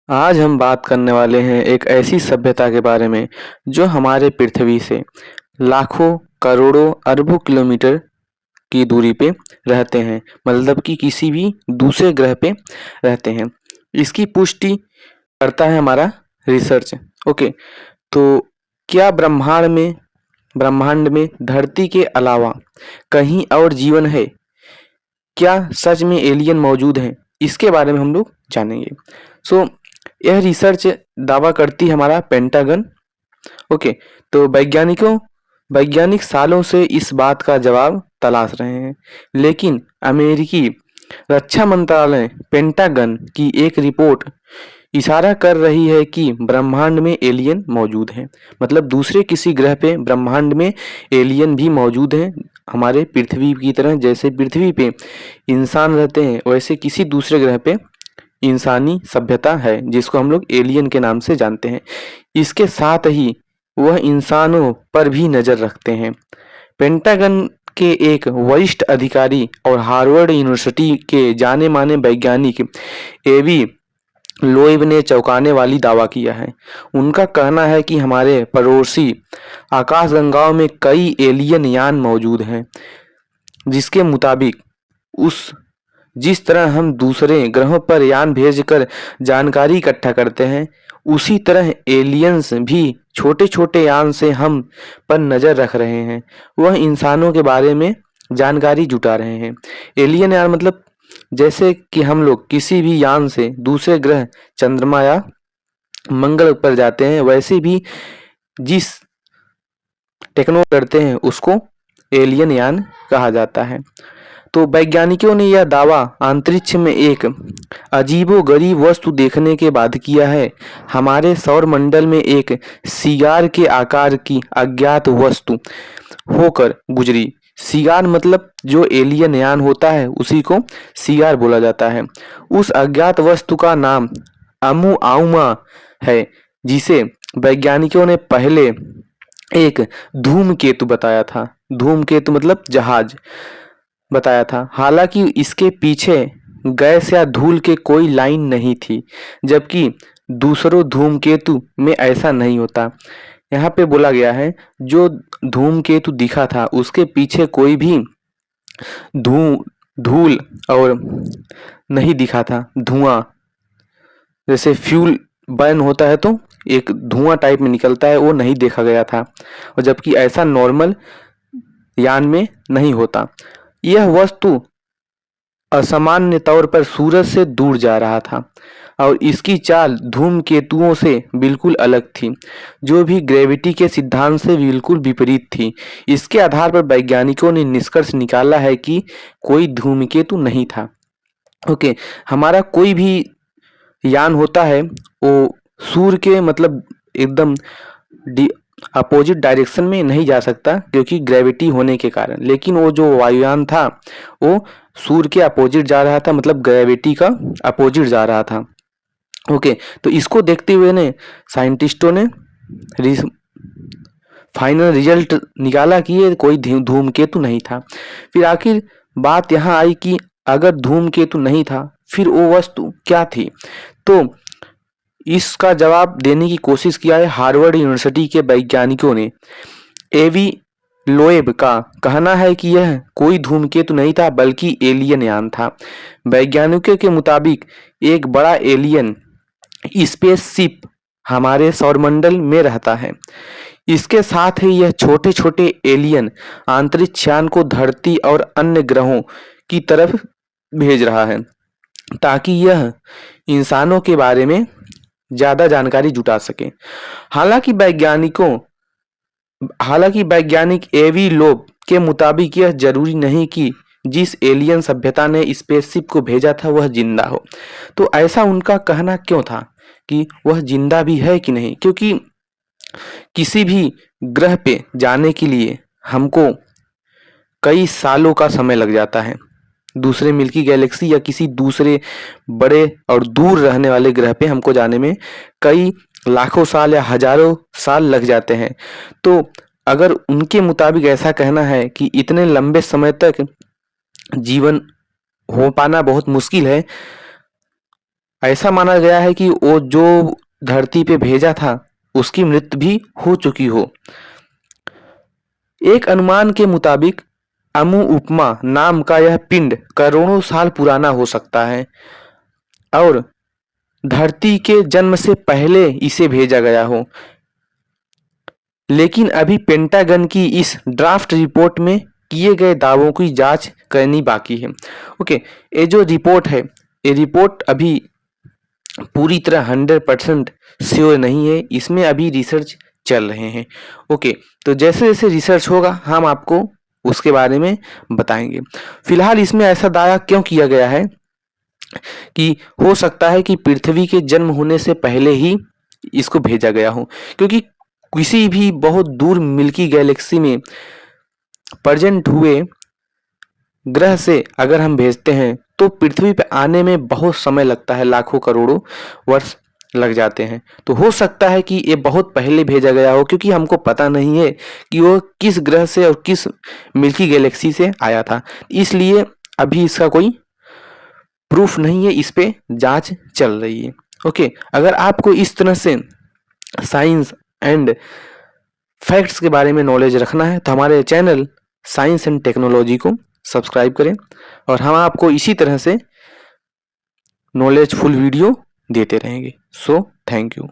आज हम बात करने वाले हैं एक ऐसी सभ्यता के बारे में जो हमारे पृथ्वी से लाखों करोड़ों अरबों किलोमीटर की दूरी पे रहते हैं। मतलब कि किसी भी दूसरे ग्रह पे रहते हैं। इसकी पुष्टि करता है हमारा रिसर्च। ओके, तो क्या ब्रह्मांड में धरती के अलावा कहीं और जीवन है? क्या सच में एलियन मौजूद हैं? इसके बारे में हम लोग जानेंगे। सो यह रिसर्च दावा करती है हमारा पेंटागन। ओके, तो वैज्ञानिक सालों से इस बात का जवाब तलाश रहे हैं, लेकिन अमेरिकी रक्षा मंत्रालय पेंटागन की एक रिपोर्ट इशारा कर रही है कि ब्रह्मांड में एलियन मौजूद हैं। मतलब दूसरे किसी ग्रह पे ब्रह्मांड में एलियन भी मौजूद हैं। हमारे पृथ्वी की तरह जैसे पृथ्वी पे इंसान रहते हैं, वैसे किसी दूसरे ग्रह पे इंसानी सभ्यता है जिसको हम लोग एलियन के नाम से जानते हैं। इसके साथ ही वह इंसानों पर भी नजर रखते हैं। पेंटागन के एक वरिष्ठ अधिकारी और हार्वर्ड यूनिवर्सिटी के जाने माने वैज्ञानिक एवी लोएब ने चौंकाने वाली दावा किया है। उनका कहना है कि हमारे पड़ोसी आकाशगंगाओं में कई एलियन यान मौजूद हैं, जिसके मुताबिक उस जिस तरह हम दूसरे ग्रहों पर यान भेजकर जानकारी इकट्ठा करते हैं, उसी तरह एलियंस भी छोटे छोटे यान से हम पर नजर रख रहे हैं। वह इंसानों के बारे में जानकारी जुटा रहे हैं। एलियन यान मतलब जैसे कि हम लोग किसी भी यान से दूसरे ग्रह चंद्रमा या मंगल पर जाते हैं, वैसे भी जिस टेक्नो करते हैं उसको एलियन यान कहा जाता है। तो वैज्ञानिकों ने यह दावा अंतरिक्ष में एक अजीबोगरीब वस्तु देखने के बाद किया है। हमारे सौर मंडल में एक सिगार के आकार की अज्ञात वस्तु होकर गुजरी। सिगार मतलब जो एलियन यान होता है उसी को सिगार बोला जाता है। उस अज्ञात वस्तु का नाम अमुआउमा है, जिसे वैज्ञानिकों ने पहले एक धूमकेतु बताया था। धूमकेतु मतलब जहाज बताया था। हालांकि इसके पीछे गैस या धूल के कोई लाइन नहीं थी, जबकि दूसरों धूमकेतु में ऐसा नहीं होता। यहाँ पे बोला गया है जो धूमकेतु दिखा था उसके पीछे कोई भी धू धूल और नहीं दिखा था। धुआं जैसे फ्यूल बर्न होता है तो एक धुआं टाइप में निकलता है, वो नहीं देखा गया था। और जबकि ऐसा नॉर्मल यान में नहीं होता। यह वस्तु असामान्य तौर पर सूरज से दूर जा रहा था और इसकी चाल धूमकेतुओं से बिल्कुल अलग थी, जो भी ग्रेविटी के सिद्धांत से बिल्कुल विपरीत थी। इसके आधार पर वैज्ञानिकों ने निष्कर्ष निकाला है कि कोई धूमकेतु नहीं था। ओके, हमारा कोई भी यान होता है वो सूर्य के मतलब एकदम अपोजिट डायरेक्शन में नहीं जा सकता क्योंकि ग्रेविटी होने के कारण। लेकिन वो जो वायुयान था वो सूर्य के अपोजिट जा रहा था, मतलब ग्रेविटी का अपोजिट जा रहा था। ओके, तो इसको देखते हुए ने साइंटिस्टों ने फाइनल रिजल्ट निकाला कि ये कोई धूमकेतु नहीं था। फिर आखिर बात यहाँ आई कि अगर धूमकेतु नहीं था फिर वो वस्तु क्या थी। तो इसका जवाब देने की कोशिश किया है हार्वर्ड यूनिवर्सिटी के वैज्ञानिकों ने। एवी लोएब का कहना है कि यह कोई धूमकेतु नहीं था बल्कि एलियन यान था। वैज्ञानिकों के मुताबिक एक बड़ा एलियन स्पेसशिप हमारे सौरमंडल में रहता है। इसके साथ ही यह छोटे छोटे एलियन अंतरिक्ष यान को धरती और अन्य ग्रहों की तरफ भेज रहा है ताकि यह इंसानों के बारे में ज्यादा जानकारी जुटा सके। हालांकि वैज्ञानिक एवी लोब के मुताबिक यह जरूरी नहीं कि जिस एलियन सभ्यता ने स्पेसशिप को भेजा था वह जिंदा हो। तो ऐसा उनका कहना क्यों था कि वह जिंदा भी है कि नहीं? क्योंकि किसी भी ग्रह पे जाने के लिए हमको कई सालों का समय लग जाता है। दूसरे मिल्की गैलेक्सी या किसी दूसरे बड़े और दूर रहने वाले ग्रह पे हमको जाने में कई लाखों साल या हजारों साल लग जाते हैं। तो अगर उनके मुताबिक ऐसा कहना है कि इतने लंबे समय तक जीवन हो पाना बहुत मुश्किल है, ऐसा माना गया है कि वो जो धरती पे भेजा था उसकी मृत्यु भी हो चुकी हो। एक अनुमान के मुताबिक अमु उपमा नाम का यह पिंड करोड़ों साल पुराना हो सकता है और धरती के जन्म से पहले इसे भेजा गया हो। लेकिन अभी पेंटागन की इस ड्राफ्ट रिपोर्ट में किए गए दावों की जांच करनी बाकी है। ओके, ये जो रिपोर्ट है, ये रिपोर्ट अभी पूरी तरह 100% श्योर नहीं है, इसमें अभी रिसर्च चल रहे हैं। ओके, तो जैसे जैसे रिसर्च होगा हम आपको उसके बारे में बताएंगे। फिलहाल इसमें ऐसा दावा क्यों किया गया है कि हो सकता है कि पृथ्वी के जन्म होने से पहले ही इसको भेजा गया हो, क्योंकि किसी भी बहुत दूर मिल्की गैलेक्सी में प्रेजेंट हुए ग्रह से अगर हम भेजते हैं तो पृथ्वी पर आने में बहुत समय लगता है, लाखों करोड़ों वर्ष लग जाते हैं। तो हो सकता है कि ये बहुत पहले भेजा गया हो, क्योंकि हमको पता नहीं है कि वो किस ग्रह से और किस मिल्की गैलेक्सी से आया था, इसलिए अभी इसका कोई प्रूफ नहीं है, इस पे जांच चल रही है। ओके, अगर आपको इस तरह से साइंस एंड फैक्ट्स के बारे में नॉलेज रखना है तो हमारे चैनल साइंस एंड टेक्नोलॉजी को सब्सक्राइब करें और हम आपको इसी तरह से नॉलेजफुल वीडियो देते रहेंगे। So thank you.